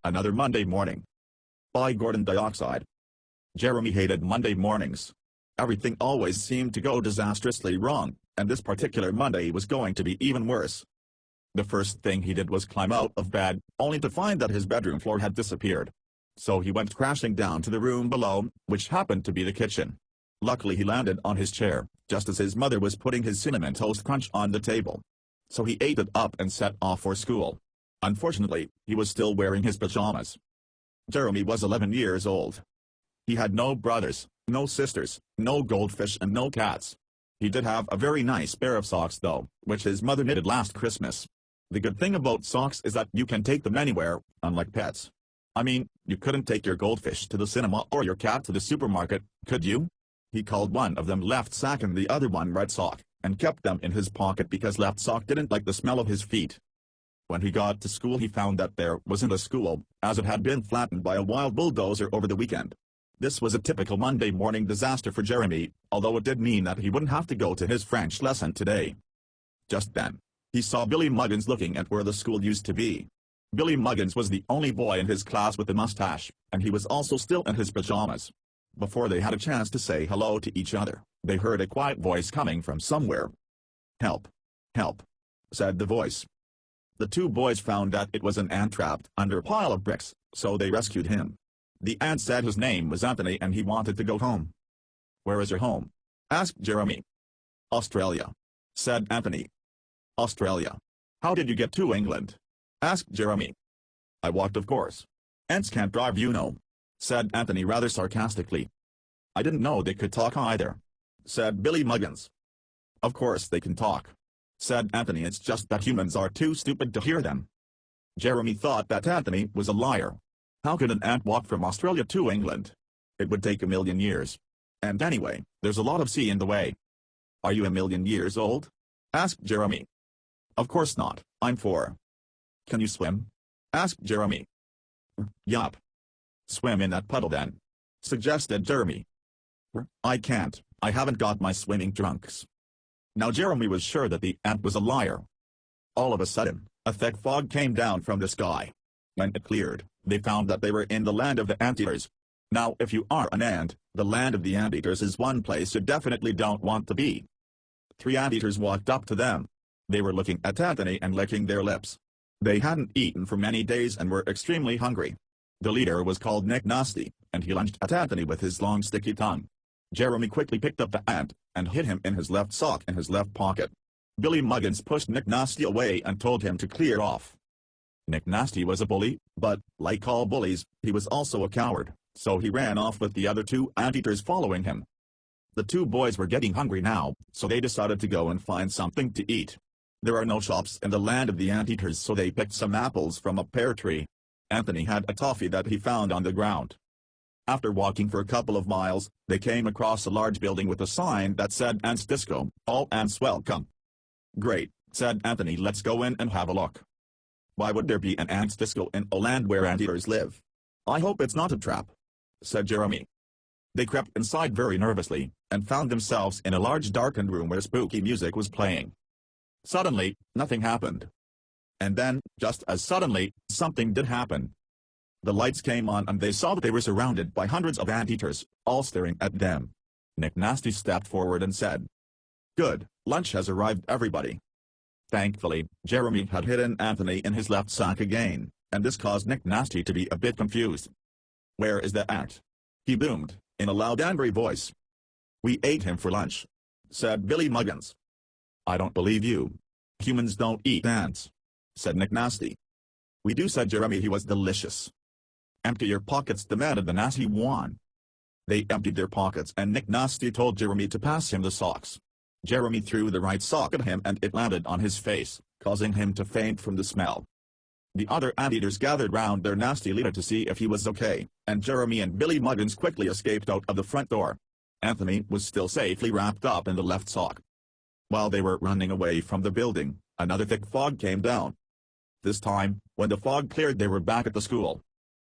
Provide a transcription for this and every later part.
Another Monday morning. By Gordon Dioxide. Jeremy hated Monday mornings. Everything always seemed to go disastrously wrong, and this particular Monday was going to be even worse. The first thing he did was climb out of bed, only to find that his bedroom floor had disappeared. So he went crashing down to the room below, which happened to be the kitchen. Luckily he landed on his chair, just as his mother was putting his cinnamon toast crunch on the table. So he ate it up and set off for school. Unfortunately, he was still wearing his pajamas. Jeremy was 11 years old. He had no brothers, no sisters, no goldfish and no cats. He did have a very nice pair of socks though, which his mother knitted last Christmas. The good thing about socks is that you can take them anywhere, unlike pets. I mean, you couldn't take your goldfish to the cinema or your cat to the supermarket, could you? He called one of them left sock and the other one right sock, and kept them in his pocket because left sock didn't like the smell of his feet. When he got to school he found that there wasn't a school, as it had been flattened by a wild bulldozer over the weekend. This was a typical Monday morning disaster for Jeremy, although it did mean that he wouldn't have to go to his French lesson today. Just then, he saw Billy Muggins looking at where the school used to be. Billy Muggins was the only boy in his class with a mustache, and he was also still in his pajamas. Before they had a chance to say hello to each other, they heard a quiet voice coming from somewhere. "Help! Help!" said the voice. The two boys found that it was an ant trapped under a pile of bricks, so they rescued him. The ant said his name was Anthony and he wanted to go home. "Where is your home?" asked Jeremy. "Australia," said Anthony. "Australia? How did you get to England?" asked Jeremy. "I walked, of course. Ants can't drive, you know," said Anthony rather sarcastically. "I didn't know they could talk either," said Billy Muggins. "Of course they can talk," said Anthony, "it's just that humans are too stupid to hear them." Jeremy thought that Anthony was a liar. How could an ant walk from Australia to England? It would take 1,000,000 years. And anyway, there's a lot of sea in the way. "Are you 1,000,000 years old?" asked Jeremy. "Of course not, I'm 4. "Can you swim?" asked Jeremy. "Yup." "Swim in that puddle then," suggested Jeremy. "I can't, I haven't got my swimming trunks." Now Jeremy was sure that the ant was a liar. All of a sudden, a thick fog came down from the sky. When it cleared, they found that they were in the land of the anteaters. Now if you are an ant, the land of the anteaters is one place you definitely don't want to be. 3 anteaters walked up to them. They were looking at Anthony and licking their lips. They hadn't eaten for many days and were extremely hungry. The leader was called Nick Nasty, and he lunged at Anthony with his long sticky tongue. Jeremy quickly picked up the ant, and hid him in his left sock in his left pocket. Billy Muggins pushed Nick Nasty away and told him to clear off. Nick Nasty was a bully, but, like all bullies, he was also a coward, so he ran off with the other 2 anteaters following him. The 2 boys were getting hungry now, so they decided to go and find something to eat. There are no shops in the land of the anteaters, so they picked some apples from a pear tree. Anthony had a toffee that he found on the ground. After walking for a couple of miles, they came across a large building with a sign that said "Ants Disco, all ants welcome." "Great," said Anthony, "let's go in and have a look." "Why would there be an ants disco in a land where anteaters live? I hope it's not a trap," said Jeremy. They crept inside very nervously, and found themselves in a large darkened room where spooky music was playing. Suddenly, nothing happened. And then, just as suddenly, something did happen. The lights came on and they saw that they were surrounded by hundreds of anteaters, all staring at them. Nick Nasty stepped forward and said, "Good, lunch has arrived, everybody." Thankfully, Jeremy had hidden Anthony in his left sock again, and this caused Nick Nasty to be a bit confused. "Where is the ant?" he boomed, in a loud angry voice. "We ate him for lunch," said Billy Muggins. "I don't believe you. Humans don't eat ants," said Nick Nasty. "We do," said Jeremy. "He was delicious." "Empty your pockets," demanded the nasty one. They emptied their pockets and Nick Nasty told Jeremy to pass him the socks. Jeremy threw the right sock at him and it landed on his face, causing him to faint from the smell. The other anteaters gathered round their nasty leader to see if he was okay, and Jeremy and Billy Muggins quickly escaped out of the front door. Anthony was still safely wrapped up in the left sock. While they were running away from the building, another thick fog came down. This time, when the fog cleared, they were back at the school.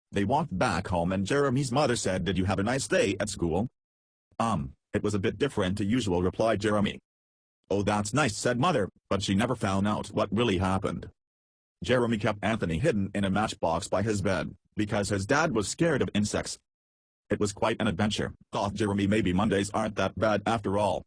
They walked back home and Jeremy's mother said, "Did you have a nice day at school?" It was a bit different to usual," replied Jeremy. "Oh, that's nice," said Mother, but she never found out what really happened. Jeremy kept Anthony hidden in a matchbox by his bed, because his dad was scared of insects. It was quite an adventure, thought Jeremy. Maybe Mondays aren't that bad after all.